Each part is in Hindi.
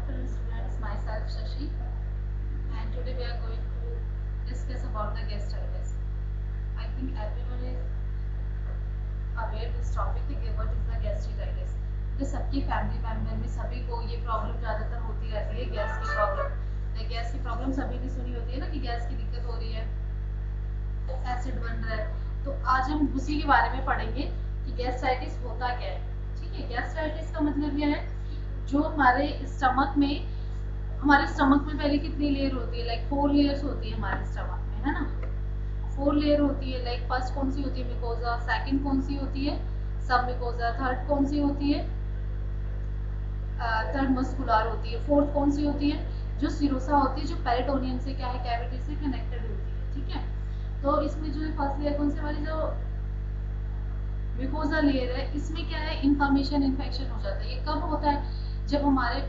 afternoon, students. Myself Shashi, and today we are going to discuss about the gastritis. I think everyone is aware this topic कि what is the gastritis. तो सबकी फैमिली मेंबर में सभी को ये प्रॉब्लम ज़्यादातर होती रहती है, गैस की प्रॉब्लम। गैस की प्रॉब्लम सभी ने सुनी होती है ना कि गैस की दिक्कत हो रही है, एसिड बन रहा है। तो आज हम उसी के बारे में पढ़ेंगे कि गैस्ट्राइटिस होता क्या है। ठीक है, गैस्ट्राइटिस का मतलब यह है जो हमारे स्टमक में पहले कितनी लेयर होती है, लाइक 4 लेयर्स होती है हमारे स्टमक में, है ना। 4 लेयर होती है। लाइक फर्स्ट कौन सी होती है, मिकोजा। सेकंड कौन सी होती है, सब मिकोजा। थर्ड कौन सी होती है, थर्ड मस्कुलर होती है। फोर्थ कौन सी होती है, जो सिरोसा होती है, जो पेरिटोनियम से क्या है, कैविटी से कनेक्टेड होती है। ठीक है, तो इसमें जो फर्स्ट लेयर कौन सी वाली, जो म्यूकोजा लेयर है, इसमें क्या है, इन्फ्लेमेशन, इन्फेक्शन हो जाता है। ये कब होता है, जब हमारे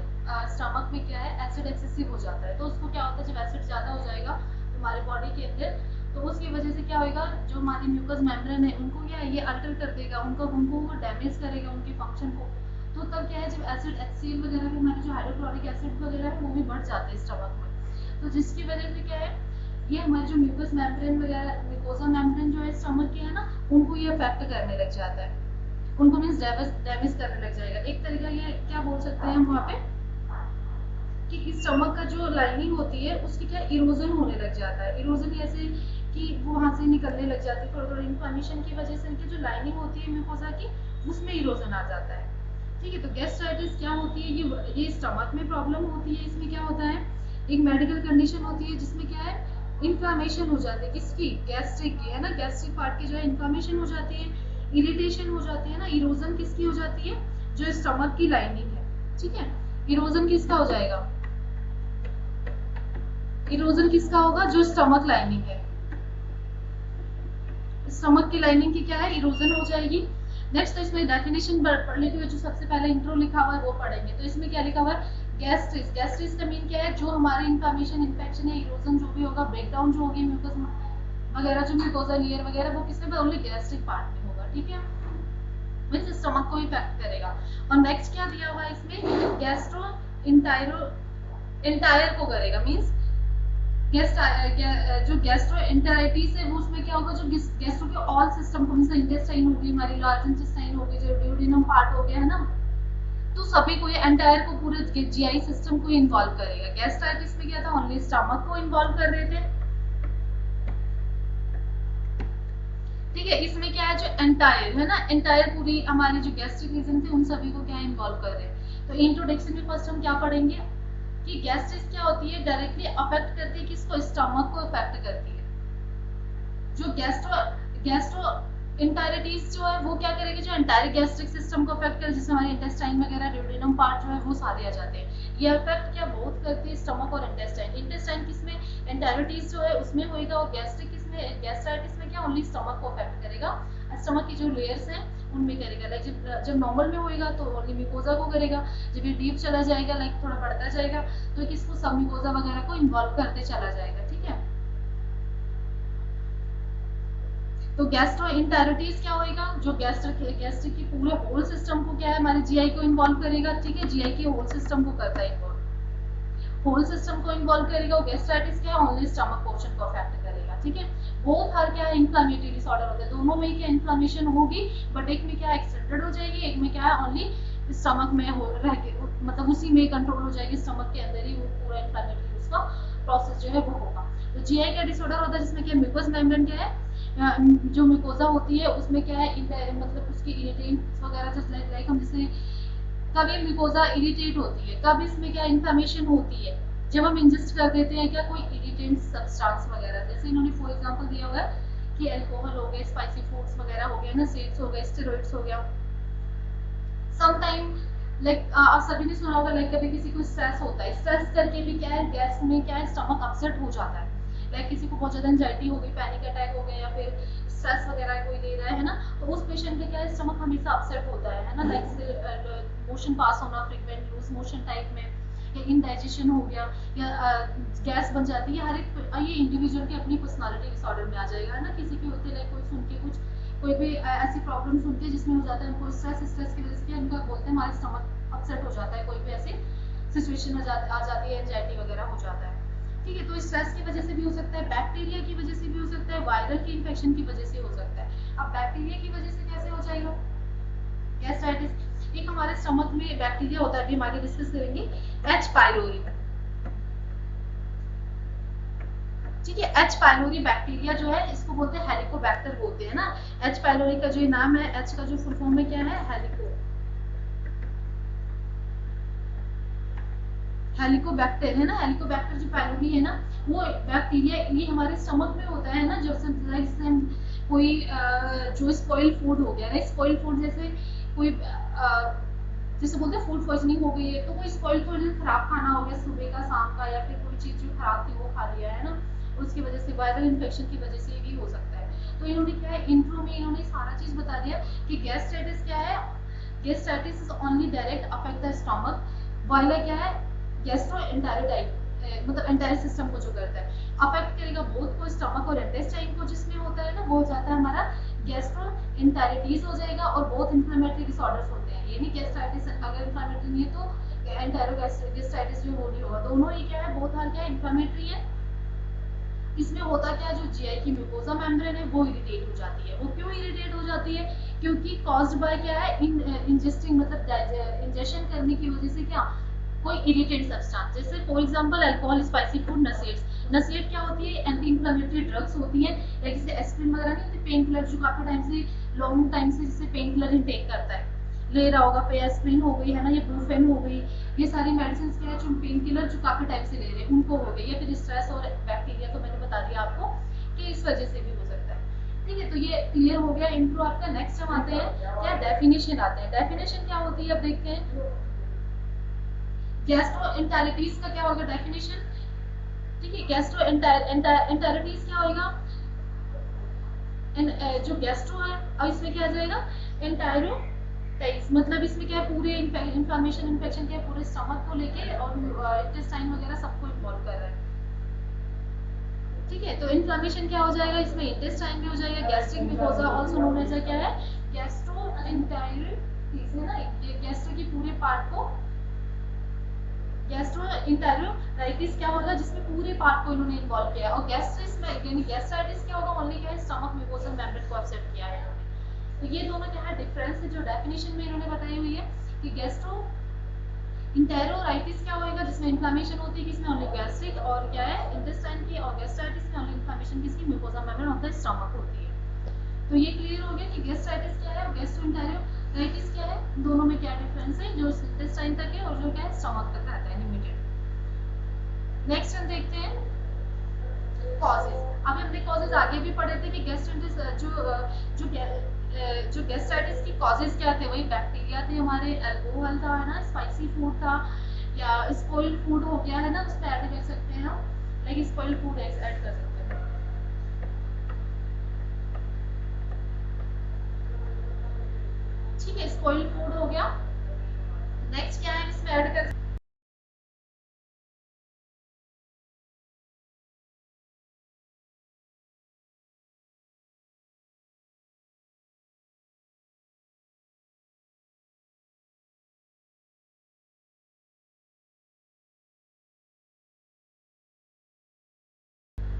स्टमक में क्या है, एसिड एक्सेसिव हो जाता है। तो उसको क्या होता है, जब एसिड ज़्यादा हो जाएगा हमारे बॉडी के अंदर, तो उसकी वजह से क्या होगा, जो हमारी म्यूकस मेम्ब्रेन है उनको क्या है, ये अल्टर कर देगा, उनको वो डैमेज करेगा, उनके फंक्शन को। तो तब क्या है, जब एसिड HCl वगैरह भी, हमारे जो हाइड्रोक्लोरिक एसिड वगैरह है वो भी बढ़ जाते हैं स्टमक में। तो जिसकी वजह से क्या है, ये हमारे जो म्यूकस मेम्ब्रेन वगैरह, म्यूकोजा मेम्ब्रेन जो है स्टमक के है ना, उनको ये अफेक्ट करने लग जाता है। उनको मीन्स डैमेज करने लग जाएगा। एक तरीका ये क्या बोल सकते हैं हम वहाँ पे, कि इस स्टमक का जो लाइनिंग होती है उसकी क्या इरोजन होने लग जाता है। इरोजन ऐसे कि वो वहाँ से निकलने लग जाती है, थोड़ा थोड़ा इन्फ्लेमेशन की वजह से इनकी जो लाइनिंग होती है म्यूकोजा की, उसमें इरोजन आ जाता है। ठीक है, तो गैस्ट्राइटिस क्या होती है, ये स्टमक में प्रॉब्लम होती है। इसमें क्या होता है, एक मेडिकल कंडीशन होती है जिसमें क्या है, इन्फ्लेमेशन हो जाती है, किसकी, गैस्ट्रिक की, है ना। गैस्ट्रिक पार्ट की जो है इन्फ्लेमेशन हो जाती है, इरिटेशन हो जाती है ना। इरोजन किसकी हो जाती है, जो स्टमक की लाइनिंग है। ठीक है, इरोजन किसका हो जाएगा, इरोजन किसका होगा, जो स्टमक लाइनिंग है, स्टमक की लाइनिंग की क्या है, इरोजन हो जाएगी। नेक्स्ट तो इसमें डेफिनेशन पढ़ लेते हुए जो सबसे पहले इंट्रो लिखा हुआ है वो पढ़ेंगे। तो इसमें क्या लिखा हुआ है, गैस्ट्रिस। गैस्ट्रिस का मीन क्या है, जो हमारी इन्फ्लेमेशन, इन्फेक्शन या इरोजन जो भी होगा, ब्रेकडाउन जो होगी म्यूकस वगैरह, जो म्यूकोजा लेयर वगैरह, वो किसमें, ओनली गैस्ट्रिक पार्ट में होगा। ठीक है, मीन्स स्टमक को इफेक्ट करेगा। और नेक्स्ट क्या दिया हुआ है इसमें, गैस्ट्रो इंटायर को करेगा, मीन्स जो गैस्ट्रोएंटेराइटिस है वो उसमें क्या होगा, जो गैस्ट्रो के ऑल सिस्टम को, मींस इंटेस्टाइन हो गई, हमारी लार्ज इंटेस्टाइन हो गई, जो ड्यूडेनम पार्ट हो गया, है ना। तो सभी को, ये एंटायर को, पूरे जीआई सिस्टम को इन्वॉल्व करेगा। गैस्ट्राइटिस में क्या था, ओनली स्टमक को इन्वॉल्व कर रहे थे। ठीक है, इसमें क्या है, जो एंटायर है ना, एंटायर पूरी हमारी जो गैस्ट्रिक रीजन थे उन सभी को क्या इन्वॉल्व कर रहे हैं। तो इंट्रोडक्शन में फर्स्ट हम क्या पढ़ेंगे कि गैस्ट्रिस क्या होती है, डायरेक्टली अफेक्ट करती है किसको, स्टमक को अफेक्ट करती है। जो गैस्ट्रो इंटायरिटीज जो है वो क्या करेगी, जो एंटायर गैस्ट्रिक सिस्टम को अफेक्ट करे, जिसमें हमारे इंटेस्टाइन वगैरह, ड्यूडेनम पार्ट जो है वो सारे आ जाते हैं। ये अफेक्ट क्या बहुत करती है, स्टमक और इंटेस्टाइन। इंटेस्टाइन किसमें, एंटायरिटीज जो है उसमें होएगा, और गैस्ट्रिक किसमें, गैस्ट्राइटिस में क्या, ओनली स्टमक को अफेक्ट करेगा। स्टमक की जो लेयर्स हैं उनमें करेगा। लाइक जब नॉर्मल में होएगा तो ओनली म्यूकोजा को करेगा। जब ये डीप चला जाएगा, लाइक थोड़ा बढ़ता जाएगा, तो किसको, सब म्यूकोजा वगैरह को इन्वॉल्व करते चला जाएगा। ठीक है, तो गैस्ट्रोइंटेरिटीज क्या होएगा, जो गैस्ट्रिक की पूरे होल सिस्टम को क्या है, हमारे जीआई को इन्वॉल्व करेगा। ठीक है, जीआई के होल सिस्टम को करता है इन्वॉल्व, होल सिस्टम को इन्वॉल्व करेगा। गैस्ट्राइटिस क्या है, ओनली स्टमक पोर्शन को अफेक्ट करेगा। ठीक है, बोथ हर क्या है, इन्फ्लेमेटरी डिसऑर्डर होता है। दोनों में क्या इन्फ्लेमेशन होगी, बट एक में क्या एक्सटेंडेड हो जाएगी, एक में क्या है, ओनली स्टमक में हो रह के, मतलब उसी में कंट्रोल हो जाएगी, स्टमक के अंदर ही वो पूरा इन्फ्लेमेटरी उसका प्रोसेस जो है वो होगा। तो जीआई का डिसऑर्डर होता है जिसमें क्या, म्यूकस मेम्ब्रेन क्या है, जो म्यूकोजा होती है उसमें क्या है, मतलब उसकी इरिटेंट्स वगैरह, जस्ट लाइक हम जैसे कब ये म्यूकोजा इरिटेट होती है, कब इसमें क्या इन्फ्लेमेशन होती है, जब हम इंजेस्ट कर देते हैं क्या, कोई इरिटेंट सब्सटेंस वगैरह। जैसे इन्होंने फॉर एग्जांपल दिया हुआ है कि अल्कोहल हो गया, स्पाइसी फूड्स वगैरह हो गया ना, सेड्स हो गए, स्टेरॉइड्स हो गया। समटाइम लाइक आप सभी ने सुना होगा, लाइक कभी किसी को स्ट्रेस होता है, स्ट्रेस करके भी क्या है, गैस में क्या है, स्टमक अपसेट हो जाता है। लाइक किसी को बहुत ज्यादा एंजाइटी हो गई, पैनिक अटैक हो गया, या फिर स्ट्रेस वगैरह कोई ले रहा है ना, तो उस पेशेंट का क्या है, स्टमक हमेशा अपसेट होता है ना। लाइक मोशन पास होना फ्रीक्वेंट, लूज मोशन टाइप में, या इनडाइजेशन हो गया, या गैस बन जाती है। हर एक ये इंडिविजुअल की अपनी पर्सनालिटी डिसऑर्डर में आ जाएगा, है ना। किसी के होते लाइक कोई सुन के कुछ, कोई भी ऐसी प्रॉब्लम सुनते हैं जिसमें हो जाता है उनको स्ट्रेस की वजह से उनका बोलते हैं हमारे स्टमक अपसेट हो जाता है, कोई भी ऐसी सिचुएशन आ जाती है, एंजाइटी वगैरह हो जाता है। ठीक है, तो स्ट्रेस की वजह से भी हो सकता है, बैक्टीरिया की वजह से भी हो सकता है, वायरल की इन्फेक्शन की वजह से हो सकता है। अब बैक्टीरिया की वजह से कैसे हो जाएगा गैस्ट्राइटिस? एक हमारे स्टमक में बैक्टीरिया होता है, अभी हम आगे डिस्कस करेंगे, एच पाइलोरी। ठीक है, एच पाइलोरी बैक्टीरिया जो है इसको बोलते हैं हेलिकोबैक्टर बोलते हैं ना। एच पाइलोरी का जो नाम है, एच का जो फुल फॉर्म में क्या है, हेलिको, हेलिकोबैक्टर है ना। हेलिकोबैक्टर जो पाइलोरी है ना, वो बैक्टीरिया ये हमारे स्टमक में होता है ना। जब से हम कोई जो स्पॉइल फूड हो गया ना, स्पॉइल फूड जैसे कोई जैसे बोलते हैं फूड पॉइजनिंग हो गई है, तो कोई स्पॉइल फूड खराब खाना हो गया सुबह का शाम का, या फिर कोई चीज जो खराब थी वो खा लिया है ना, उसकी वजह से वायरल इन्फेक्शन की वजह से भी हो सकता है। तो इन्होंने क्या है, इंट्रो में इन्होंने सारा चीज बता दिया कि गैस्ट्राइटिस क्या है। Gastritis is only direct affect the stomach, viral क्या है, गैस्ट्रोएंटेरिटाइट, मतलब एंटायर सिस्टम को जो करता है, अफेक्ट करेगा बोथ को, स्टमक और इंटेस्टाइन को। जिसमें होता है ना वो हो जाता है हमारा गैस्ट्रोएंटेरिटिस हो जाएगा, और बहुत इन्फ्लेमेटरी डिसऑर्डर्स होते हैं। ये नहीं गैस्ट्राइटिस अगर इन्फ्लेमेटरी नहीं है तो एंटेरोगैस्ट्राइटिस जो वो नहीं होगा, दोनों ही क्या है, बोथ आर क्या है, इन्फ्लेमेटरी है। इसमें होता क्या है, जो जीआई की म्यूकोजा मेम्ब्रेन है वो इरिटेट हो जाती है। वो क्यों इरिटेट हो जाती है, क्योंकि कॉज्ड बाय क्या है, इंजेस्टिंग मतलब इंजेक्शन करने की वजह से क्या, कोई इरिटेंट सब्सटेंस, जैसे for example alcohol, spicy food, नशेड्स। नशेड क्या होती है, एंटी इंफ्लेमेटरी ड्रग्स होती हैं, लाइक जैसे एस्पिरिन वगैरह नहीं होती, पेन किलर जो काफी टाइम से, लॉन्ग टाइम से जैसे पेन किलर इनटेक करता है, ले रहा होगा, पे एस्पिरिन हो गई है ना, ये ब्रूफेन हो गई, ये सारी मेडिसिन क्या है, जो पेन किलर जो काफी टाइम से ले रहे हैं उनको हो गई, या फिर स्ट्रेस और बैक्टीरिया, तो मैंने बता दिया आपको कि इस वजह से भी हो सकता है। ठीक है, तो ये क्लियर हो गया इंट्रो आपका। नेक्स्ट हम आते हैं क्या, डेफिनेशन आते हैं। डेफिनेशन क्या होती है अब देखते हैं। गैस्ट्रोएंटेरिटिस का क्या होगा डेफिनेशन। ठीक है, गैस्ट्रोएंटेरिटिस क्या होगा, जो गैस्ट्रो है, अब इसमें क्या आ जाएगा, एंटायरोटाइटिस, मतलब इसमें क्या है, पूरे इंफ्लेमेशन इन्फेक्शन क्या है, पूरे स्टमक को लेके और इंटेस्टाइन वगैरह सबको इन्वॉल्व कर रहा है। ठीक है, तो इन्फ्लेमेशन क्या हो जाएगा, इसमें इंटेस्टाइन भी हो जाएगा, gastric mucosa also known as क्या है, गैस्ट्रोएंटेरिटिस है ना, ये गैस्ट्रो के पूरे पार्ट को, गैस्ट्रोएंटेरिटिस क्या होगा, जिसमें पूरे पार्ट को इन्होंने इन्वॉल्व किया है। और गैस्ट्रिस में यानी गैस्ट्राइटिस क्या होगा, ओनली क्या है, स्टमक म्यूकोसा मेम्ब्रेन को अपसेट किया है इन्होंने। तो ये दोनों क्या है, डिफरेंस है जो डेफिनेशन में इन्होंने बताई हुई है कि गैस्ट्रो इंटेरोराइटिस क्या होगा, जिसमें इन्फ्लेमेशन होती है किसमें, ओनली गैस्ट्रिक, और क्या है, इंटेस्टाइन की, और गैस्ट्राइटिस में ओनली इन्फ्लेमेशन किसकी, mucosa membrane of the stomach होती है। तो ये क्लियर हो गया कि गैस्ट्राइटिस क्या है और गैस्ट्रोएंटेरोराइटिस क्या है, दोनों में क्या डिफरेंस है, जो इंटेस्टाइन तक है और जो क्या है स्टमक तक रहता है, लिमिटेड। नेक्स्ट हम देखते हैं कॉजेज। अभी हमने कॉजेज आगे भी पढ़े थे कि गैस्ट्राइटिस जो गैस्ट्राइटिस की कॉजेज क्या थे, वही बैक्टीरिया थे हमारे, अल्कोहल था है ना, स्पाइसी फूड था, या स्पॉइल्ड फूड हो गया है ना, उसमें ऐड कर सकते हैं हम, लाइक स्पॉइल्ड फूड ऐड कर सकते हैं। ठीक है, स्पॉइल्ड फूड हो गया। नेक्स्ट क्या है, इसमें ऐड कर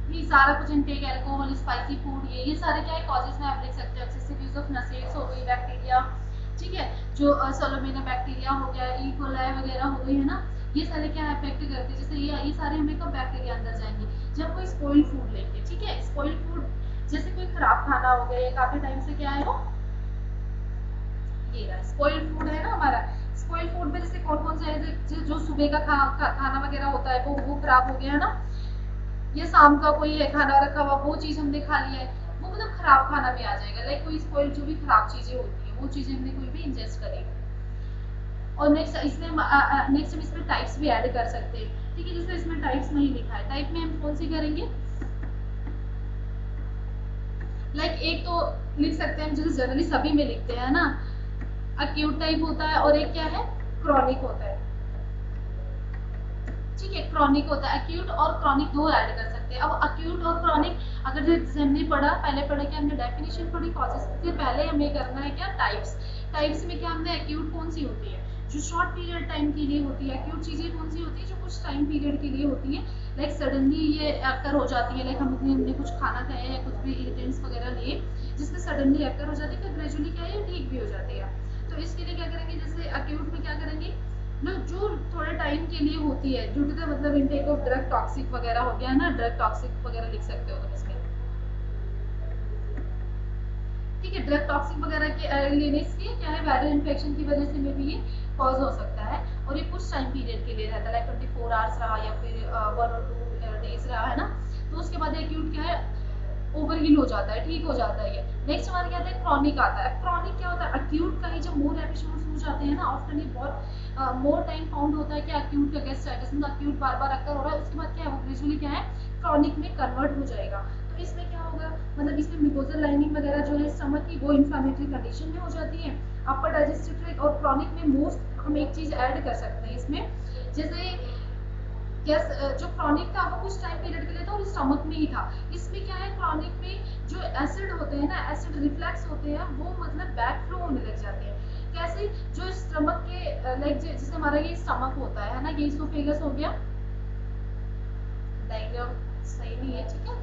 ये सारा कुछ इनटेक, अल्कोहल, स्पाइसी फूड, ये सारे क्या है कॉजेज में आप लिख सकते हो। एक्सेसिव यूज ऑफ नशेड्स हो गई, बैक्टीरिया, ठीक है, जो सोलोमेना बैक्टीरिया हो गया, ई कोलाई वगैरह हो गई है ना, ये सारे क्या अफेक्ट करते हैं। जैसे ये सारे हमें कब बैक्टीरिया अंदर जाएंगे, जब कोई स्पॉइल्ड फूड लेंगे। ठीक है, स्पॉइल्ड फूड जैसे कोई खराब खाना हो गया, काफी टाइम से क्या है वो, ये रहा स्पॉइल्ड फूड है ना हमारा। स्पॉइल्ड फूड में जैसे कौन कौन से है, जो सुबह का खाना वगैरह होता है वो खराब हो गया है ना, ये शाम का कोई है खाना रखा हुआ, वो चीज हमने खा लिया है, वो मतलब खराब खाना में आ जाएगा। लाइक कोई स्पॉइल जो भी खराब चीजें होती है वो चीजें हमने कोई भी इंजेस्ट करी। और नेक्स्ट हम इसमें टाइप्स भी ऐड कर सकते हैं। ठीक है, जैसे इसमें टाइप्स नहीं लिखा है, टाइप में हम कौन सी करेंगे, लाइक एक तो लिख सकते हैं हम जैसे जनरली सभी में लिखते हैं ना, अक्यूट टाइप होता है और एक क्या है, क्रॉनिक होता है। ठीक है, क्रॉनिक होता है, अक्यूट और क्रॉनिक दो ऐड कर सकते हैं। अब अक्यूट और क्रॉनिक अगर जैसे हमने पढ़ा, पहले पढ़ा कि हमने डेफिनेशन पढ़ी कॉजेस से, पहले हमें करना है क्या, टाइप्स। टाइप्स में क्या हमने, अक्यूट कौन सी होती है, जो शॉर्ट पीरियड टाइम के लिए होती है। एक्यूट चीजें कौन सी होती है, जो कुछ टाइम पीरियड के लिए होती है, लाइक सडनली ये अकर हो जाती है, लाइक हमने कुछ खाना खाया या कुछ भी इरिटेंट्स वगैरह लिए जिसमें सडनली अकर हो जाती है, फिर ग्रेजुअली क्या है ठीक भी हो जाती है। तो इसके लिए क्या करेंगे, जैसे अक्यूट में क्या करेंगे, जो थोड़े टाइम के लिए होती है ड्यू टू द मतलब इनटेक ऑफ ड्रग टॉक्सिक वगैरह हो गया है ना, ड्रग टॉक्सिक वगैरह लिख सकते हो तुम इसमें, ठीक है। ड्रग टॉक्सिक वगैरह के लेने से क्या है, वायरल इन्फेक्शन की वजह से में भी ये कॉज हो सकता है, और ये कुछ टाइम पीरियड के लिए रहता है, लाइक 24 आवर्स रहा या फिर 1 और 2 डेज रहा है ना, तो उसके बाद एक्यूट क्या है ओवर हील हो जाता है, ठीक हो जाता है ये। नेक्स्ट हमारे क्या आता है, क्रॉनिक आता है। क्रॉनिक क्या होता है, अक्यूट का ही जब मोर एपिसोड्स हो जाते हैं ना, ऑफ्टन ये बहुत मोर टाइम फाउंड होता है कि अक्यूट का गैस्ट्राइटिस मतलब अक्यूट बार बार अक्कर हो रहा है, उसके बाद क्या है वो ग्रेजुअली क्या है क्रॉनिक में कन्वर्ट हो जाएगा। तो इसमें क्या होगा, मतलब इसमें म्यूकोजल लाइनिंग वगैरह जो है स्टमक की वो इन्फ्लेमेटरी कंडीशन में हो जाती है, अपर डाइजेस्टिव ट्रैक्ट, और क्रॉनिक में मोस्ट हम एक चीज ऐड कर सकते हैं इसमें, जैसे गैस जो क्रॉनिक था वो कुछ टाइम पीरियड के लिए था और स्टमक में ही था। इसमें क्या है, क्रॉनिक में जो एसिड होते हैं ना, एसिड रिफ्लेक्स होते हैं, वो मतलब बैक फ्लो होने लग जाते हैं। कैसे, जो स्टमक के लाइक जैसे हमारा ये स्टमक होता है ना, ये इसोफेगस हो गया, डायग्राम सही नहीं है, ठीक है,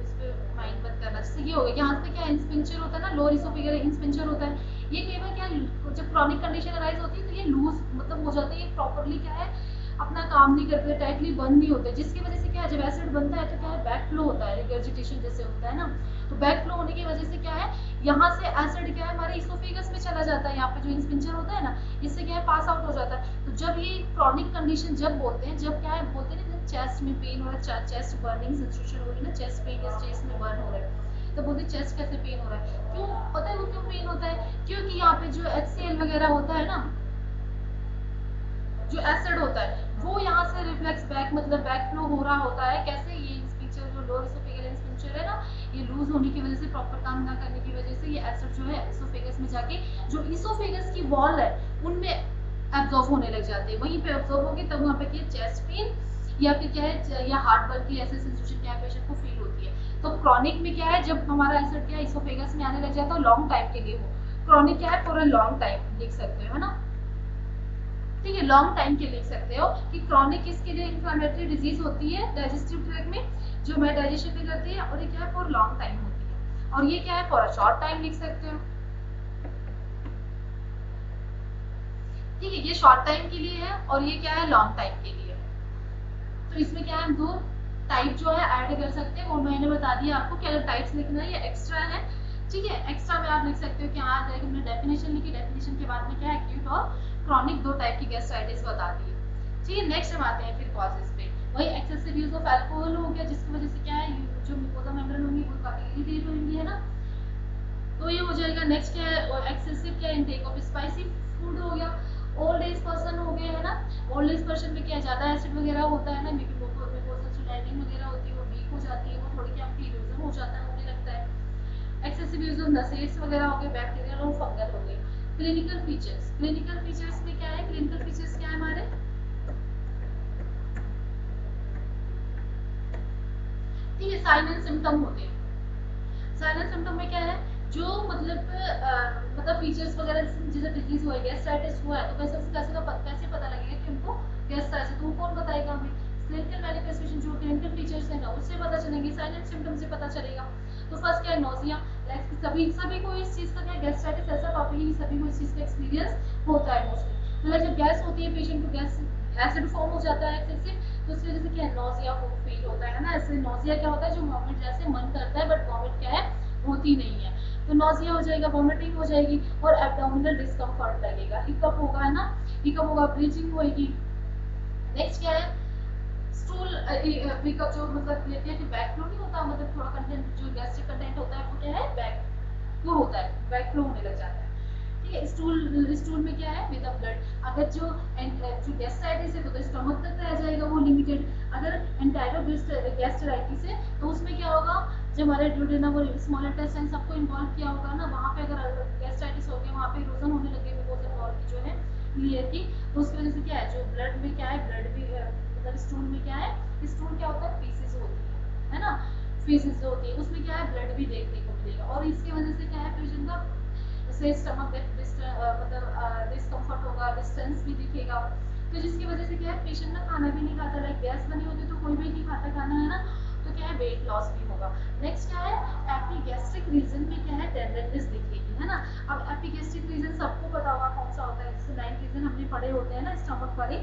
इस पे माइंड मत करना। जैसे ये हो गया, यहाँ पे क्या इंस्पिंचर होता है ना, लोअर इसोफेगस इंस्पिंचर होता है, ये कई बार क्या जब क्रॉनिक कंडीशन अराइज होती है तो ये लूज मतलब हो जाते हैं, ये प्रॉपर्ली क्या है अपना काम नहीं करते, टाइटली बंद नहीं होते, जिसकी वजह से क्या है जब एसिड बनता है तो क्या है बैक फ्लो होता है, रिगर्जिटेशन जैसे होता है ना, तो बैक फ्लो होने की वजह से क्या है यहाँ से एसिड क्या है हमारे इसोफेगस में चला जाता है, यहाँ पे जो इंस्पिंचर होता है ना, इससे क्या है पास आउट हो जाता है। तो जब ये क्रॉनिक कंडीशन जब बोलते हैं, जब क्या है बोलते हैं ना चेस्ट में पेन हो रहा है, चेस्ट बर्निंग सेंसेशन हो रही है ना, चेस्ट पेन या चेस्ट में बर्न हो रहा है, तो बोलते चेस्ट कैसे पेन हो रहा है, क्यों पता है वो क्यों पेन होता है, क्योंकि यहाँ पे जो HCl वगैरह होता है ना, जो एसिड होता है वो यहाँ से रिफ्लेक्स बैक मतलब बैक फ्लो हो रहा होता है। कैसे, ये इंस्पिंचर जो लोअर इसोफेगल इंस्पिंचर है ना, ये लूज होने की वजह से, प्रॉपर काम ना करने की वजह से, ये एसिड जो है इसोफेगस में जाके जो इसोफेगस की वॉल है उनमें एब्जॉर्ब होने लग जाते हैं, वहीं पे एब्जॉर्ब होगी तब वहाँ पे क्या चेस्ट पेन या फिर क्या है या हार्ट बर्न की ऐसे सिचुएशन क्या पेशेंट को फील होती है। तो क्रॉनिक में क्या है जब हमारा एसिड क्या इसोफेगस में आने लग जाता है लॉन्ग टाइम के लिए, हो क्रॉनिक क्या है फॉर अ लॉन्ग टाइम लिख सकते हो, है ना, ठीक है, लॉन्ग टाइम के लिख सकते हो कि क्रॉनिक किसके लिए इंफ्लेमेटरी डिजीज होती है डाइजेस्टिव ट्रैक्ट में, जो हमारे डाइजेशन में करती है, और ये क्या है फॉर लॉन्ग टाइम होती है, और ये क्या है फॉर अ शॉर्ट टाइम लिख सकते हो, ठीक है, ये शॉर्ट टाइम के लिए है और ये क्या है लॉन्ग टाइम के लिए है। तो इसमें क्या है हम 2 टाइप जो है ऐड कर सकते हैं, वो मैंने बता दिया आपको क्या टाइप्स लिखना है, ये एक्स्ट्रा है, ठीक है, एक्स्ट्रा में आप लिख सकते हो कि हाँ हमने डेफिनेशन लिखी, डेफिनेशन के बाद में क्या है एक्यूट और क्रॉनिक 2 टाइप की गैस्ट्राइटिस बता दी है, ठीक है। नेक्स्ट हम आते हैं फिर कॉजेस पे, वही एक्सेसिव यूज ऑफ अल्कोहल हो गया जिसकी वजह से क्या है जो म्यूकोसा मेम्ब्रेन होंगी वो काफी इरिटेट होंगी, है ना, तो ये हो जाएगा। नेक्स्ट क्या है एक्सेसिव क्या इनटेक ऑफ स्पाइसी फूड हो गया, ओल्ड एज पर्सन हो गए, है ना, ओल्ड एज पर्सन में क्या ज्यादा एसिड वगैरह होता है ना, वगैरह होती है वो वीक हो जाती है, वो थोड़ी क्या इरोजन हो जाता है, होने लगता है। एक्सेसिव यूज ऑफ नसेट्स वगैरह हो गए, बैक्टीरियल और फंगल हो गए। क्लिनिकल फीचर्स, क्लिनिकल फीचर्स में क्या है, क्लिनिकल फीचर्स क्या है हमारे, ठीक है, साइन एंड सिम्टम होते हैं। साइन एंड सिम्टम में क्या है जो मतलब फीचर्स वगैरह, जैसे डिजीज हुआ है गैस्ट्राइटिस हुआ है तो कैसे पता लगेगा कि उनको गैस्ट्राइटिस है, तो कौन बताएगा हमें, क्लिनिकल मैनिफेस्टेशन जो क्लिनिकल फीचर्स है ना उससे पता चलेंगे, साइन एंड सिम्टम से पता चलेगा। तो फर्स्ट क्या है नोजिया, लाइक सभी को इस चीज का क्या गैस्ट्राइटिस ऐसा टॉपिक है सभी को इस चीज का एक्सपीरियंस होता है मोस्टली, मतलब जब गैस होती है पेशेंट को गैस एसिड फॉर्म हो जाता है एक्सेसिव, तो उसकी वजह से क्या है नोजिया फील होता है ना, ऐसे नोजिया क्या होता है जो वॉमिट जैसे मन करता है बट वॉमिट क्या है होती नहीं है, तो नोजिया हो जाएगा, वॉमिटिंग हो जाएगी और एब्डोमिनल डिस्कम्फर्ट लगेगा, हिकअप होगा, है ना, हिकअप होगा, ब्रीचिंग होगी। नेक्स्ट क्या है स्टूल पिकअप जो मतलब लेते हैं कि बैक फ्लो नहीं होता, मतलब थोड़ा कंटेंट जो गैस्ट्रिक कंटेंट होता है वो क्या है बैक फ्लो होता है, बैक फ्लो होने लग जाता है, ठीक है। स्टूल स्टूल में क्या है विद ब्लड, अगर जो गैस्ट्राइटिस है तो स्टमक तक रह जाएगा वो लिमिटेड, अगर एंटाइरो गैस्ट्राइटिस है तो उसमें क्या होगा जो हमारे ड्यूडेनम और स्मॉल इंटेस्टाइन सबको इन्वॉल्व किया होगा ना, वहाँ पे अगर गैस्ट्राइटिस हो गया वहाँ पे इरोजन होने लगे म्यूकोसा वॉल की जो है लेयर की, तो उसकी वजह से क्या है जो ब्लड में क्या है ब्लड भी मतलब स्टूल में क्या है, स्टूल क्या होता है फीसिस होती है ना, फीसिस जो होती है उसमें क्या है ब्लड भी देखने को मिलेगा, और इसकी वजह से क्या है पेशेंट का जैसे स्टमक मतलब डिस्कम्फर्ट होगा, डिस्टेंस भी दिखेगा, तो जिसकी वजह से क्या है पेशेंट ना खाना भी नहीं खाता, लाइक गैस बनी होती तो कोई भी नहीं खाता खाना, है ना, तो क्या है वेट लॉस भी होगा। नेक्स्ट क्या है एपिगैस्ट्रिक रीजन में क्या है टेंडरनेस दिखेगी, है ना। अब एपिगैस्ट्रिक रीजन सबको पता होगा कौन सा होता है, जैसे 9 रीजन हमने पढ़े होते हैं ना स्टमक वाले,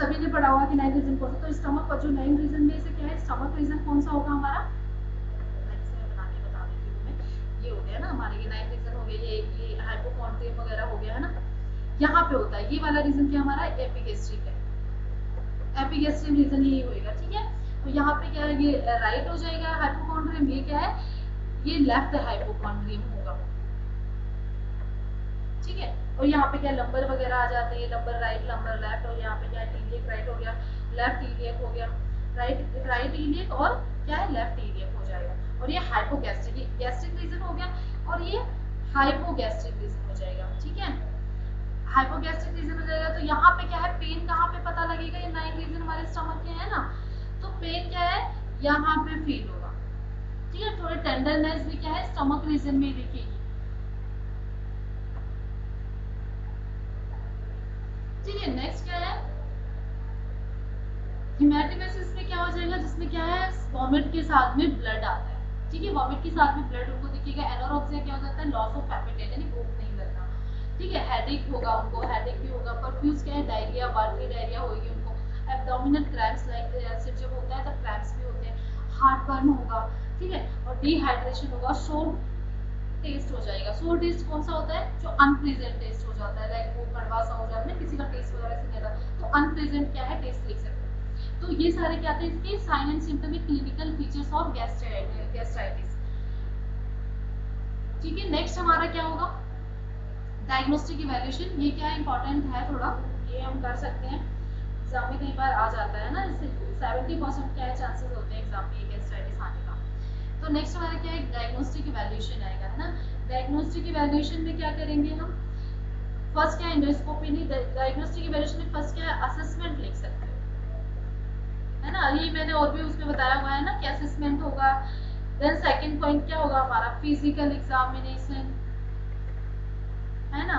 सभी ने पढ़ा होगा कि 9 रीजन कौन सा, तो स्टमक का जो 9 रीजन में से क्या है स्टमक रीजन कौन सा होगा हमारा, बना के बता देती हूँ मैं, ये हो गया ना हमारे ये 9 रीजन हो गया, ये हाइपोकॉन्ड्रियम वगैरह हो गया, है ना, यहाँ पे होता है ये वाला रीजन क्या हमारा एपिगैस्ट्रिक है, एपिगैस्ट्रिक रीजन यही होएगा, ठीक है। तो यहाँ पे क्या है ये राइट हो जाएगा हाइपोकॉन्ड्रियम, ये क्या है ये लेफ्ट हाइपोकॉन्ड्रियम होगा, ठीक है। और यहाँ पे क्या लंबर वगैरह आ जाते हैं, लंबर राइट लंबर लेफ्ट, और यहाँ पे क्या टीलियक राइट हो गया, लेफ्ट टीलियक हो गया, राइट टीलियक और क्या है लेफ्ट टीलियक हो जाएगा, और ये हाइपोगैस्ट्रिक, ये गैस्ट्रिक रीजन हो गया और ये हाइपोगैस्ट्रिक रीजन हो जाएगा, ठीक है। हाइपोगैस्ट्रिक रीजन हो जाएगा तो यहाँ पे क्या है पेन कहाँ पे पता लगेगा, ये 9 रीजन हमारे स्टमक के है ना, तो पेन क्या है यहाँ पे फील होगा, ठीक है। थोड़ी टेंडरनेस भी क्या है स्टमक रीजन में दिखेगी, ठीक है। नेक्स्ट क्या है हेमेटोमेसिस में क्या हो जाएगा, जिसमें क्या है वॉमिट के साथ में ब्लड आता है, ठीक है, वॉमिट के साथ में ब्लड उनको दिखेगा। एनोरेक्सिया क्या हो जाता है लॉस ऑफ एपेटाइट यानी भूख नहीं लगना, ठीक है। हेडेक होगा उनको, हेडेक भी होगा, परफ्यूज क्या है डायरिया, वाटरी डायरिया होगी उनको, एब्डोमिनल क्रैम्प्स लाइक एसिड जब होता है तब क्रैम्प्स भी होते हैं, हार्ट बर्न होगा, ठीक है, और डिहाइड्रेशन होगा, सोर टेस्ट हो जाएगा। सोर टेस्ट कौन सा होता है जो अनप्लीजेंट टेस्ट हो जाता है, लाइक वो कड़वा सा हो जाता है, किसी का टेस्ट वगैरह से नहीं आता, तो अनप्लीजेंट क्या है टेस्ट लिख सकते हैं। तो ये सारे क्या थे इसके sign and symptom clinical features of gastritis, ठीक है। नेक्स्ट हमारा क्या होगा डायग्नोस्टिक इवैल्यूएशन, ये क्या इंपॉर्टेंट है थोड़ा, ये हम कर सकते हैं, एग्जाम में कई बार आ जाता है ना, इससे 70% क्या है चांसेस होते हैं एग्जाम में गैस्ट्राइटिस आने का। तो नेक्स्ट हमारा क्या है डायग्नोस्टिक इवैल्यूएशन आएगा, है ना। डायग्नोस्टिक इवैल्यूएशन में क्या करेंगे हम, फर्स्ट क्या एंडोस्कोपी नहीं, डायग्नोस्टिक इवैल्यूएशन में फर्स्ट क्या है असेसमेंट लिख सकते हो, है ना, ये मैंने और भी उसमें बताया हुआ है ना कि असेसमेंट होगा। देन सेकंड पॉइंट क्या होगा हमारा फिजिकल एग्जामिनेशन, है ना,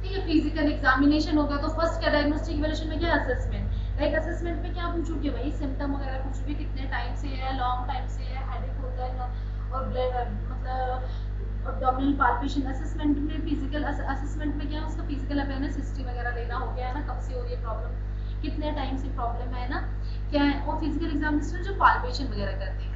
ठीक है, फिजिकल एग्जामिनेशन होगा। तो फर्स्ट क्या डायग्नोस्टिक इवैल्यूएशन में क्या असेसमेंट, लाइक असेसमेंट में क्या पूछोगे भाई सिम्टम वगैरह पूछोगे, कितने टाइम से है, लॉन्ग टाइम से है, हेडेक होता है ना, और मतलब abdominal palpation। असेसमेंट में फिजिकल असेसमेंट में क्या है उसका फिजिकल अवेयरनेस हिस्ट्री वगैरह लेना हो गया है ना, कब से हो रही है प्रॉब्लम, कितने टाइम से प्रॉब्लम है ना क्या है, और फिजिकल एग्जामिनेशन जो पाल्पेशन वगैरह करते हैं,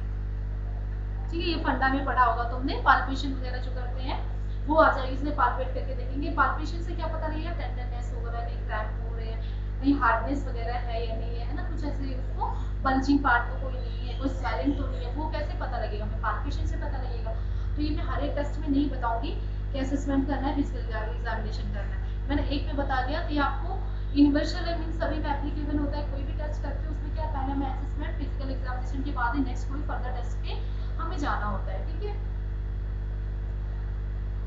ठीक है, ये फंडा में पढ़ा होगा तुमने, पाल्पेशन वगैरह जो करते हैं वो आ जाएगी, इसलिए पाल्पेट करके देखेंगे। पाल्पेशन से क्या पता लगेगा टेंडरनेस हो रहा है, कहीं क्रैम्प हो रहे हैं, कहीं हार्डनेस वगैरह है या नहीं है ना, कुछ ऐसे उसको बल्जिंग पार्ट तो कोई नहीं है, कोई स्वेलिंग तो नहीं है, वो कैसे पता लगेगा, हमें पाल्पेशन से पता लगेगा। तो ये मैं हर एक टेस्ट में नहीं बताऊंगी कि असेसमेंट करना है फिजिकल एग्जामिनेशन करना है, मैंने एक में बता दिया। तो ये आपको यूनिवर्सल है मीन सभी में एप्लीकेबल होता है, कोई भी टेस्ट करते हो उसमें क्या पहले हमें असेसमेंट फिजिकल एग्जामिनेशन के बाद ही नेक्स्ट कोई फर्दर टेस्ट पे हमें जाना होता है, ठीक है।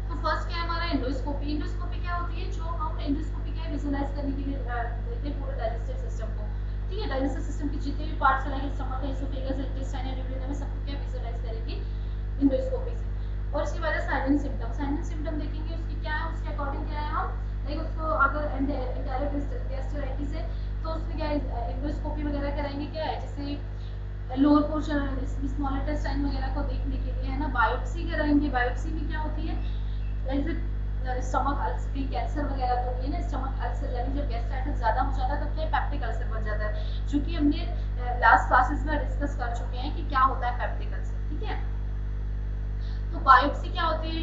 तो फर्स्ट क्या है हमारा एंडोस्कोपी, एंडोस्कोपी क्या होती है, जो हम एंडोस्कोपी क्या विजुअलाइज करने के लिए देखते हैं पूरे डाइजेस्टिव सिस्टम को, ठीक है, डाइजेस्टिव सिस्टम के जितने भी पार्ट्स है स्टमक है, एसोफेगस, इंटेस्टाइन है, ड्यूडेनम है, सबको क्या विजुअलाइज करेंगे एंडोस्कोपी से। और इसके बाद sign and symptom, sign and symptom देखेंगे उसकी क्या है, उसके अकॉर्डिंग क्या है हम लाइक उसको अगर इंडायरेक्ट गैस्ट्राइटिस है तो उसमें क्या है एंडोस्कोपी वगैरह कराएंगे, क्या है जैसे लोअर पोर्शन स्मॉल इंटेस्टाइन वगैरह को देखने के लिए, है ना, बायोप्सी कराएंगे। बायोप्सी में क्या होती है जैसे स्टमक अल्सर, कैंसर वगैरह तो नहीं है ना, स्टमक अल्सर यानी जब गैस्ट्राइटिस ज्यादा हो जाता है तब क्या पेप्टिक अल्सर बन जाता है, जो कि हमने लास्ट क्लासेस में डिस्कस कर चुके हैं कि क्या होता है पेप्टिक अल्सर, ठीक है। तो बायोप्सी क्या होती है,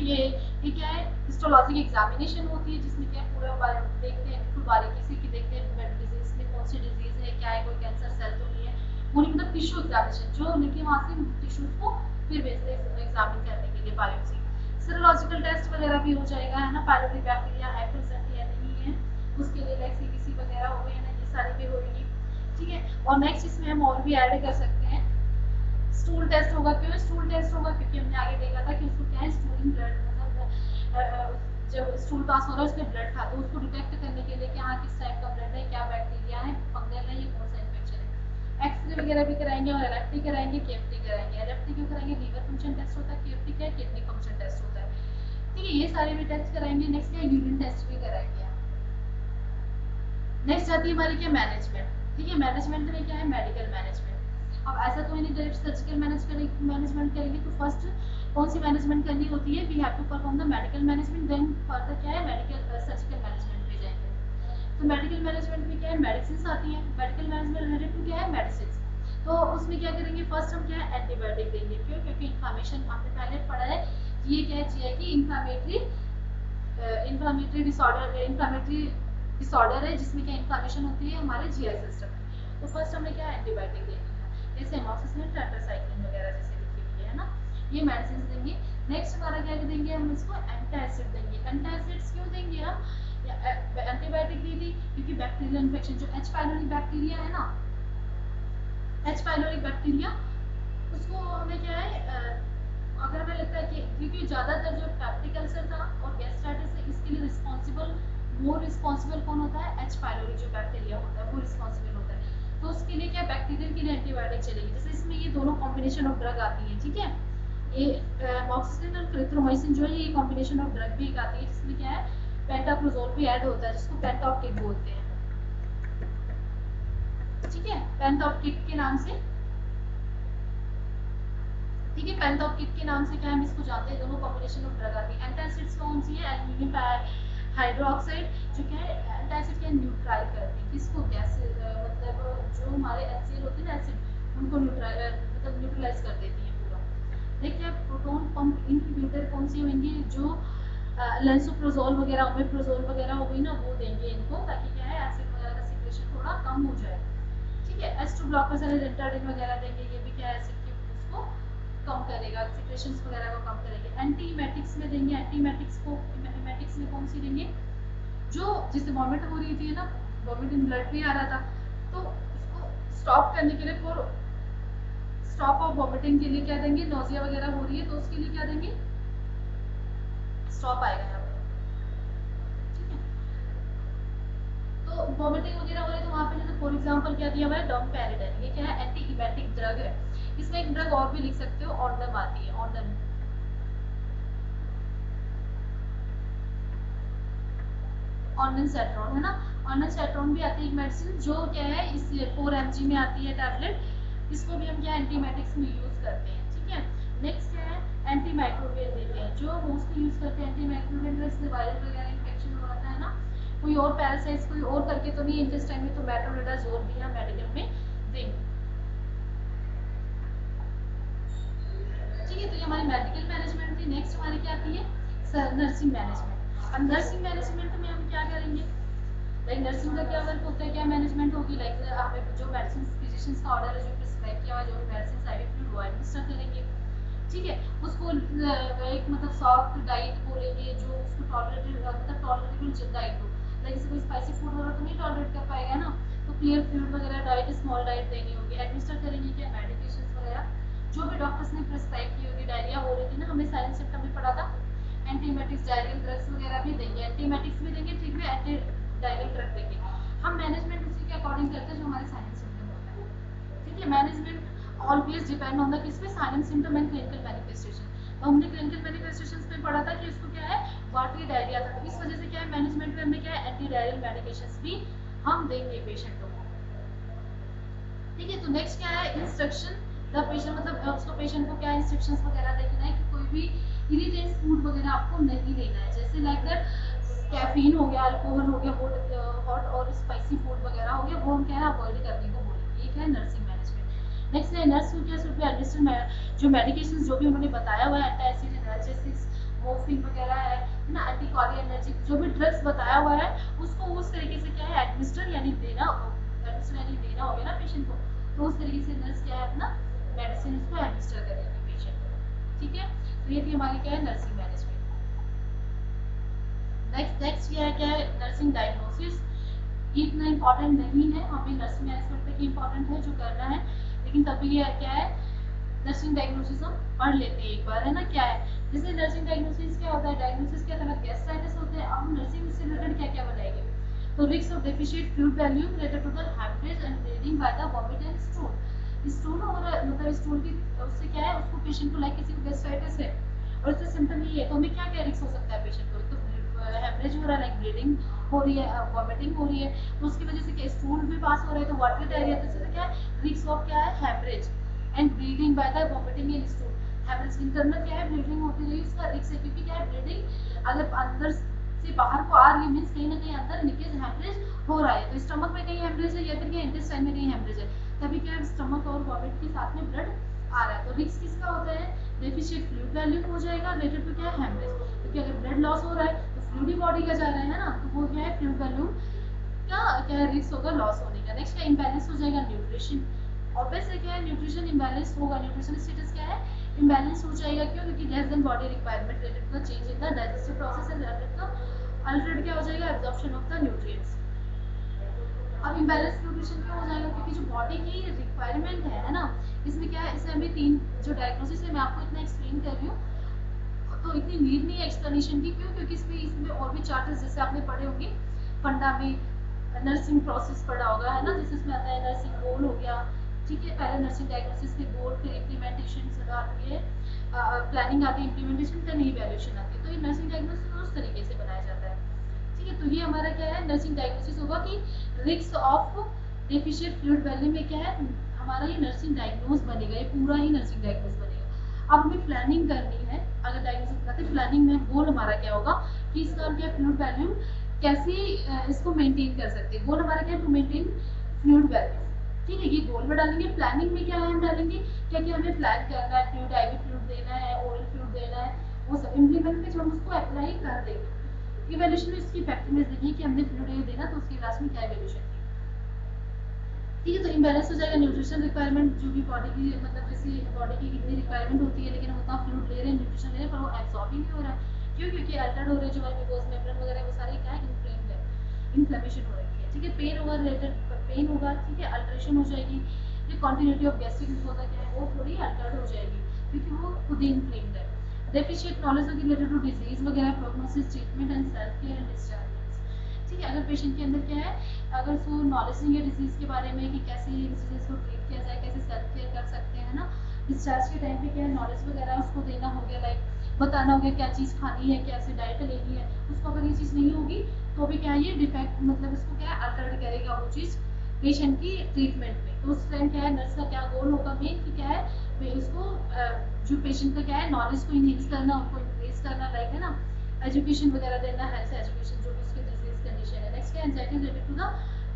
ये क्या है हिस्टोलॉजिक एग्जामिनेशन होती है, जिसमें क्या पूरा देखते हैं बिल्कुल बारीकी से कि देखते हैं ब्लड डिजीज में कौन सी डिजीज है, क्या है, कोई कैंसर सेल तो नहीं है, पूरी मतलब टिश्यू एग्जामिनेशन जो लेके वहां से टिश्यूज को फिर भेजते हैं एग्जामिन करने के लिए बायोप्सी। सीरोलॉजिकल टेस्ट वगैरह भी हो जाएगा, है ना, पायलोरी बैक्टीरिया है प्रेजेंट या नहीं है, उसके लिए लाइक सीबीसी वगैरह हो गई है ना, ये सारी भी होगी, ठीक है। और नेक्स्ट इसमें हम और भी ऐड कर सकते हैं स्टूल टेस्ट होगा। क्यों स्टूल टेस्ट होगा, क्योंकि हमने आगे देखा था कि उसको क्या है स्टूलिंग ब्लड मतलब जब स्टूल पास हो रहा है उसमें ब्लड था, तो उसको डिटेक्ट करने के लिए कि हाँ किस टाइप का ब्लड है, क्या बैक्टीरिया है, फंगल है, ये कौन सा इन्फेक्शन है, एक्सरे वगैरह भी कराएंगे और एलएफटी कराएंगे, केएफटी कराएंगे। एलएफटी क्यों कराएंगे? लीवर फंक्शन टेस्ट होता है, केएफटी क्या है? किडनी फंक्शन टेस्ट होता है। ठीक है, ये सारे भी टेस्ट कराएंगे। नेक्स्ट क्या, यूरिन टेस्ट भी कराएंगे। नेक्स्ट आती है हमारी क्या, मैनेजमेंट। ठीक है, मैनेजमेंट में क्या है, मेडिकल मैनेजमेंट। अब ऐसा तो नहीं डायरेक्ट सर्जिकल मैनेजमेंट करेंगे, तो फर्स्ट कौन सी मैनेजमेंट करनी होती है, we have to perform the medical management, then further क्या है, मेडिकल सर्जिकल मैनेजमेंट पे जाएंगे। तो मेडिकल मैनेजमेंट में क्या है, मेडिसिन आती है। मेडिकल मैनेजमेंट रिलेटेड टू क्या है, मेडिसिन। तो उसमें क्या करेंगे, फर्स्ट हम क्या है, एंटीबायोटिक देंगे। क्यों? क्योंकि इन्फ्लामेशन हमने पहले पढ़ा है कि ये क्या है, जीआई की इन्फ्लामेटरी डिसऑर्डर है, जिसमें क्या इन्फ्लामेशन होती है हमारे जीआई सिस्टम में। तो फर्स्ट हमें क्या एंटीबायोटिक देनी है, जैसे एमॉक्सिसिलिन, टेट्रासाइक्लिन वगैरह जैसे लिखी हुई है ना, ये मेडिसिन देंगे। नेक्स्ट हमारा क्या देंगे, हम इसको एंटासिड देंगे। एंटासिड्स क्यों देंगे हम, एंटीबायोटिक दे दी क्योंकि बैक्टीरियल इन्फेक्शन, जो एच पाइलोरी बैक्टीरिया है ना, एच पाइलोरी बैक्टीरिया, उसको हमें क्या है, अगर हमें लगता है कि क्योंकि ज़्यादातर जो पेप्टिक अल्सर था और गैस्ट्राइटिस है, इसके लिए मोर रिस्पॉन्सिबल कौन होता है, एच पाइलोरी जो बैक्टीरिया होता है वो रिस्पॉन्सिबल होता है। तो उसके लिए क्या, बैक्टीरियल के लिए एंटीबायोटिक चलेगी। जैसे इसमें ये दोनों कॉम्बिनेशन ऑफ ड्रग आती है। ठीक है, ये मॉक्सिसिलिन और क्लिथ्रोमाइसिन जो है, ये कॉम्बिनेशन ऑफ ड्रग भी एक आती है, जिसमें क्या है, पेंटाप्रोजोल भी ऐड होता है, जिसको पेंटॉप बोलते हैं। ठीक है, पेंटॉप के नाम से, ठीक है, पेंटॉप के नाम से क्या हम इसको जानते हैं। दोनों कॉम्बिनेशन ऑफ ड्रग आती है। एंटासिड्स कौन सी है, एल्यूमिनियम हाइड्रोक्साइड, जो क्या है, एंटासिड क्या न्यूट्रल करती है किसको, गैस मतलब जो हमारे एचसीएल होते हैं ना एसिड, उनको न्यूट्रलाइज कर देती है पूरा। देखिए, प्रोटॉन पंप इनहिबिटर कौन सी होंगी, जो लेंसोप्रोजोल वगैरह, ओमेप्रोजोल वगैरह हो गई ना, वो देंगे इनको, ताकि क्या है, एसिड वगैरह का सिक्रेशन थोड़ा कम हो जाए। ठीक है, एस2 ब्लॉकर्स और रेंटाडिन वगैरह देंगे, ये भी क्या है, एसिड के उसको कम करेगा, सिक्रेशंस वगैरह को कम करेंगे। एंटीमेटिक्स में देंगे, एंटीमेटिक्स में कौन सी देंगे, जो जिससे वॉमिट हो रही थी ना, वॉमिटिंग ब्लड भी आ रहा था, तो उसको स्टॉप करने के लिए, फॉर स्टॉप ऑफ वॉमिटिंग के लिए क्या देंगे, नोजिया वगैरह हो रही है तो उसके लिए क्या देंगे, स्टॉप आएगा यहाँ पे। ठीक है, तो वॉमिटिंग वगैरह हो रही है तो वहाँ पे जैसे फॉर एग्जांपल क्या दिया हुआ है, डोमपेरिडन, ये क्या है, एंटी इमेटिक ड्रग है। इसमें एक ड्रग और भी लिख सकते हो, ऑर्डम आती है, ऑर्डम, ऑर्डनसेट्रॉन है ना, ऑर्डनसेट्रॉन भी आती है एक मेडिसिन, जो क्या है, इस 4 mg में आती है टैबलेट। इसको भी हम क्या एंटीमेटिक्स में यूज करते हैं। ठीक है, नेक्स्ट क्या है, एंटीमाइक्रोबियल देते हैं, जो मोस्टली यूज करते हैं एंटीमाइक्रोबियल ड्रग्स, वायरल वगैरह इन्फेक्शन हो रहा है ना, कोई और पैरासाइट्स कोई और करके तो नहीं इंटेस्टाइन में, तो मेट्रोनिडाजोल भी हम मेडिकल में देंगे। ठीक है, तो ये हमारी मेडिकल मैनेजमेंट थी। नेक्स्ट हमारी क्या आती है, नर्सिंग मैनेजमेंट। अब नर्सिंग मैनेजमेंट में हम क्या करेंगे, लाइक नर्सिंग का क्या वर्क होता है, क्या मैनेजमेंट होगी, लाइक हमें जो मेडिसिन फिजिशियंस का ऑर्डर है, जो प्रिस्क्राइब किया हुआ जो भी मेडिसिन साइड इफेक्ट वो एडमिनिस्टर करेंगे। ठीक है, उसको एक मतलब सॉफ्ट डाइट बोलेंगे, जो उसको टॉलरेबल डाइट हो, लाइक जैसे कोई स्पाइसी फूड वगैरह तो नहीं टॉलरेट कर पाएगा ना, तो क्लियर फ्लूइड वगैरह डाइट, स्मॉल डाइट देनी होगी। एडमिनिस्टर करेंगे क्या, मेडिकेशंस वगैरह जो भी डॉक्टर्स ने प्रिस्क्राइब की होगी। डायरिया हो रही थी ना, हमें साइलेंट सिम्टम में पढ़ा था, एंटीमेटिक्स डायरियल ड्रग्स वगैरह भी देंगे, एंटीमेटिक्स भी देंगे। ठीक है, एंटी डायरियल ड्रग देंगे। हम मैनेजमेंट उसी के अकॉर्डिंग करते हैं जो हमारे साइलेंट सिम्टम होता है। ठीक है, management always depend on the किस पे, silent symptom and clinical manifestation. तो हमने क्लिनिकल मैनिफेस्टेशंस में पढ़ा था कि इसको क्या है, वाटरी डायरिया था, तो इस वजह से क्या है, मैनेजमेंट में हमें क्या है, एंटी डायरियल मेडिकेशंस भी हम देंगे पेशेंट को। ठीक है, तो नेक्स्ट क्या है, इंस्ट्रक्शन द पेशेंट, मतलब उसको पेशेंट को क्या इंस्ट्रक्शंस वगैरह देना है कि कोई भी इरिटेंट फूड वगैरह आपको नहीं लेना है, जैसे लाइक दैट कैफीन हो गया, अल्कोहल हो गया, हॉट और स्पाइसी फूड वगैरह हो गया, वो हम क्या है अवॉइड करने को बोलेंगे। ये क्या है, नर्सिंग मैनेजमेट। नेक्स्ट है, नर्स को क्या सिर्फ एडमिनिस्टर जो मेडिकेशंस जो भी उन्होंने बताया हुआ है, एंटासिड, एनाल्जेसिक्स, मोर्फिन वगैरह है ना, एंटीकोलिनर्जिक, जो भी ड्रग्स बताया हुआ है उसको उस तरीके से क्या है एडमिनिस्टर यानी देना हो गया ना पेशेंट को, तो उस तरीके से नर्स क्या है अपना मेडिसिन उसको एडमिनिस्टर करेगी पेशेंट को। ठीक है, तो ये थी हमारी क्या है, नर्सिंग मैनेजमेंट। नेक्स्ट क्या है, नर्सिंग डायग्नोसिस। इतना इम्पोर्टेंट नहीं है, हमें नर्सिंग मैनेजमेंट तक इम्पोर्टेंट है जो करना है, लेकिन तभी ये क्या है, नर्सिंग डायग्नोसिस हम पढ़ लेते हैं एक बार, है ना। क्या है, जैसे नर्सिंग डायग्नोसिस क्या होता है, डायग्नोसिस के तहत गैस्ट्राइटिस होते हैं। अब हम नर्सिंग से रिलेटेड क्या क्या बताएंगे, तो risk of deficient fluid volume related to the haemorrhage and bleeding by the vomit and stool. Stool और मतलब स्टूल की उससे क्या है, उसको पेशेंट को लाइक किसी को गैस्ट्राइटिस है और उससे सिम्टम ये है, तो हमें क्या क्या रिस्क हो सकता है पेशेंट को, तो हेमरेज हो रहा है, लाइक ब्लीडिंग हो रही है, वॉमिटिंग हो रही है, तो उसकी वजह से क्या स्टूल भी पास हो रहा है, तो वाटर डायरिया, तो इससे क्या है रिस्क ऑफ क्या है haemorrhage and bleeding by the vomiting in stool. Haemorrhage internal क्या है ब्लीडिंग होती रही, उसका रिस्क है, क्योंकि क्या है ब्लीडिंग अगर अंदर से बाहर को आ रही है मींस कहीं ना कहीं अंदर लीकेज हेमरेज हो रहा है, तो स्टमक में कहीं हेमरेज है या फिर क्या इंटेस्टाइन में कहीं हेमरेज है, तभी क्या है स्टमक और वॉमिट के साथ में ब्लड आ रहा है, तो रिस्क किसका होता है डेफिशिएंट फ्लूइड वॉल्यूम हो जाएगा रिलेटेड टू क्या है हेमरेज, क्योंकि अगर ब्लड लॉस हो रहा है तो फ्लूइड ही बॉडी का जा रहा है ना, तो वो क्या है फ्लूइड वॉल्यूम का क्या है रिस्क होगा लॉस होने का। नेक्स्ट क्या इम्बैलेंस हो जाएगा न्यूट्रिशन, ऑब्वियसली क्या है न्यूट्रिशन इम्बैलेंस होगा, न्यूट्रिशन स्टेटस क्या है इम्बैलेंस हो जाएगा, क्यों क्योंकि less than body requirement related to the change in the digestive process and related to altered क्या हो जाएगा एब्जॉर्प्शन ऑफ द न्यूट्रिएंट्स। अब इम्बैलेंस न्यूट्रिशन क्यों हो जाएगा, क्योंकि जो बॉडी की रिक्वायरमेंट है ना, इसमें क्या है, इसमें हमें तीन जो डायग्नोसिस है मैं आपको इतना एक्सप्लेन कर रही हूँ, तो इतनी नीड नहीं है एक्सप्लेनेशन की, क्यों क्योंकि इसमें और भी चार्टर्स जैसे आपने पढ़े होंगे फंडा में, नर्सिंग प्रोसेस पढ़ा होगा है ना, जैसे इसमें आता है नर्सिंग गोल हो गया, ठीक है, पहले नर्सिंग डायग्नोसिस के गोल, फिर इम्प्लीमेंटेशन आती है, प्लानिंग आती है, इम्प्लीमेंटेशन फिर इवैल्यूएशन आती है, तो ये नर्सिंग डायग्नोसिस उस तरीके से बनाया जाता है, ठीक है। तो ये हमारा क्या है नर्सिंग डायग्नोसिस होगा कि risk of deficient fluid volume में क्या है हमारा ये नर्सिंग डायग्नोस बनेगा, ये पूरा ही नर्सिंग डायग्नोस बनेगा। अब हमें प्लानिंग करनी है, अगर डायग्नोसिस बनाते प्लानिंग में गोल हमारा क्या होगा कि इसका हम क्या फ्लूइड वॉल्यूम कैसे इसको मेंटेन कर सकते हैं, गोल हमारा क्या है टू मेंटेन फ्लूइड वॉल्यूम, ठीक है, ये गोल में डालेंगे। प्लानिंग में क्या है हम डालेंगे क्या क्या हमें प्लान करना है, फ्लूइड आईवी फ्लूइड देना है, ओरल फ्लूइड देना है, वो सब इम्प्लीमेंट में जो हम उसको अप्लाई कर देंगे। इवैल्यूएशन में इसकी इफेक्टिवनेस देखिए कि हमने फ्लूइड देना तो उसकी लास्ट में क्या इवैल्यूएशन थी, ठीक है। तो इम्बैलेंस हो जाएगा न्यूट्रिशन रिक्वायरमेंट, जो भी बॉडी की मतलब जैसे बॉडी की कितनी रिक्वायरमेंट होती है, लेकिन हम उतना फ्लूइड ले रहे हैं, न्यूट्रिशन ले रहे हैं, पर वो एब्सॉर्ब ही नहीं हो रहा है, क्यों क्योंकि अल्टर्ड हो रहे हैं जो हमारे म्यूकोस मेम्ब्रेन वगैरह वो सारे क्या है इन्फ्लेम्ड है, इन्फ्लेमेशन हो रही है, ठीक है, पेन होगा रिलेटेड पेन होगा, ठीक है, अल्ट्रेशन हो जाएगी, ये कॉन्टिन्यूटी ऑफ गैस्ट्रिक मुकोसा क्या है वो थोड़ी अल्टर्ड हो जाएगी, क्योंकि वो खुद ही इन्फ्लेम्ड है। डेफिशिएंट नॉलेज होगी रिलेटेड टू डिजीज वगैरह, prognosis, treatment and self care and discharge, ठीक है। अगर पेशेंट के अंदर क्या है, अगर उसको नॉलेज नहीं है डिजीज के बारे में कि कैसे डिजीज को ट्रीट किया जाए, कैसे सेल्फ केयर कर सकते हैं ना, डिस्चार्ज के टाइम पे क्या है नॉलेज वगैरह उसको देना हो गया, लाइक बताना हो गया क्या चीज़ खानी है, कैसे डाइट लेनी है, उसको अगर ये चीज़ नहीं होगी तो भी क्या है ये डिफेक्ट मतलब इसको क्या है अल्टर्ड करेगा वो चीज़ पेशेंट की ट्रीटमेंट में, तो उस टाइम क्या है नर्स का क्या गोल होगा मेन कि क्या है उसको जो पेशेंट का क्या है नॉलेज को इनहेंस करना, उनको इंक्रीज करना, लाइक है ना एजुकेशन वगैरह देना, हेल्थ एजुकेशन जो भी उसके डिजीज कंडीशन है। नेक्स्ट क्या anxiety related to the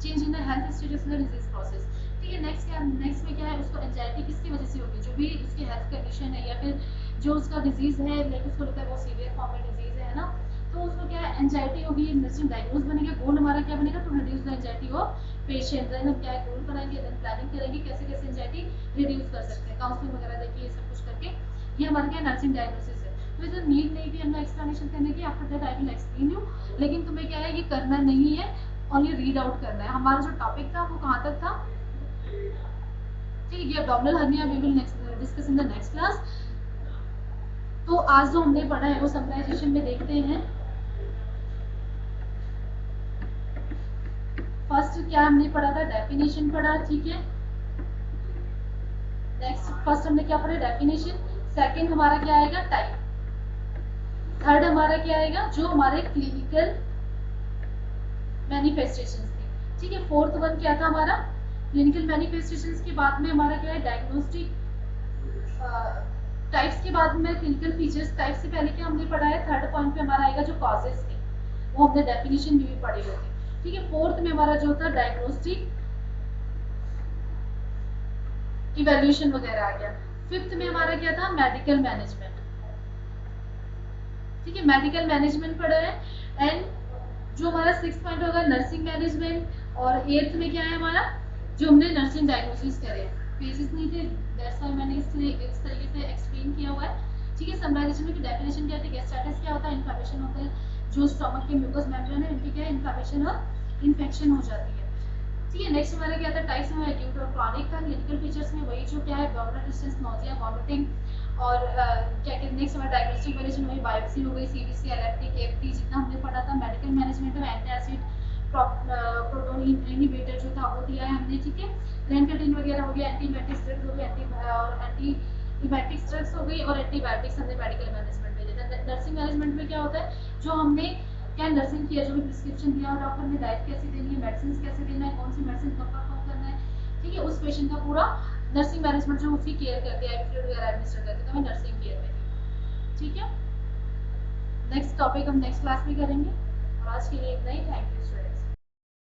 change in the health status in the disease process, ठीक है। नेक्स्ट में क्या है उसको एंजाइटी किसकी वजह से होगी, जो भी उसकी हेल्थ कंडीशन है या फिर जो उसका डिजीज है, लाइक उसको लगता है वो सीवियर फॉर्म में डिजीज है ना, तो उसको क्या है एंजाइटी होगी, नर्सिंग डायग्नोज बनेगा, गोल हमारा क्या बनेगा to reduce the anxiety of patient, then हम क्या है गोल बनाएंगे, देन प्लानिंग करेंगे कैसे कैसे एंजाइटी रिड्यूस कर सकते हैं, काउंसलिंग वगैरह देखिए ये सब कुछ करके, ये हमारा क्या नर्सिंग डायग्नोसिस है। तो इधर नीड नहीं थी हमें एक्सप्लेनेशन करने की, after that I will explain you, लेकिन तुम्हें क्या है ये करना नहीं है, ओनली रीड आउट करना है। हमारा जो टॉपिक था वो कहाँ तक था, ठीक है, ये abdominal hernia we will next discuss in the next class. तो आज जो हमने पढ़ा है वो समराइजेशन में देखते हैं। फर्स्ट क्या हमने पढ़ा था, डेफिनेशन पढ़ा, ठीक है। नेक्स्ट फर्स्ट हमने क्या पढ़ा डेफिनेशन, सेकंड हमारा क्या आएगा टाइप, थर्ड हमारा क्या आएगा जो हमारे क्लिनिकल मैनिफेस्टेशंस थे, ठीक है। फोर्थ वन क्या था हमारा क्लिनिकल मैनिफेस्टेशंस के बाद में हमारा क्या है डायग्नोस्टिक टाइप्स के बाद में क्लिनिकल फीचर्स, टाइप से पहले क्या हमने पढ़ा है, थर्ड पॉइंट पे हमारा आएगा जो कॉजेज थे वो हमने डेफिनेशन में भी पढ़े हुए थे, ठीक है। फोर्थ में हमारा जो था डायग्नोस्टिक इवैल्यूएशन वगैरह आ गया। फिफ्थ में हमारा क्या था मेडिकल मैनेजमेंट, ठीक है, मेडिकल मैनेजमेंट पढ़ा है। एंड जो हमारा सिक्स पॉइंट होगा नर्सिंग मैनेजमेंट, और एट्थ में क्या है हमारा जो हमने नर्सिंग डायग्नोसिस करे, पेजेस नहीं थे दैट्स व्हाई मैंने इस तरीके से एक्सप्लेन किया हुआ है, ठीक है। समराइजेशन की डेफिनेशन क्या है, गैस्ट्राइटिस क्या होता है, इन्फ्लेमेशन होता है जो स्टमक के म्यूकस मेम्ब्रेन है इनकी क्या है इन्फ्लेमेशन और इन्फेक्शन हो जाती है, ठीक है। नेक्स्ट हमारा क्या था टाइप्स में एक्यूट और क्रॉनिक था, क्लिनिकल फीचर्स में वही जो क्या है एब्डोमिनल डिस्टेंस, नोजिया, वॉमिटिंग, और क्या कहते हैं नेक्स्ट हमारा डायग्नोस्टिक वेरिएशन वही बायोप्सी हो गई, सीबीसी, एलएफटी, केएफटी जितना हमने पढ़ा था। मेडिकल मैनेजमेंट में एंटासिड, प्रोटोन इनहिबिटर जो था वो दिया है हमने, ठीक है। रेंटेडिन वगैरह हो गया, एंटीबायोटिक्स ड्रग्स हो गए, एंटीबायोटिक्स ड्रग्स हो गई, और एंटीबायोटिक्स हमने मेडिकल मैनेजमेंट में दिया था। नर्सिंग मैनेजमेंट में क्या होता है, जो हमने क्या नर्सिंग किया, जो भी प्रिस्क्रिप्शन दिया और डॉक्टर ने डाइट कैसे देनी है, मेडिसिन कैसे देना है, कौन सी मेडिसिन कब कब करना है, ठीक है, उस पेशेंट का पूरा नर्सिंग मैनेजमेंट जो उसकी केयर करती है, एप्टीट्यूड वगैरह एडमिनिस्टर करती है, तो हमें नर्सिंग केयर में थी, ठीक है। नेक्स्ट टॉपिक हम नेक्स्ट क्लास में करेंगे, और आज के लिए इतना ही। Thank you student.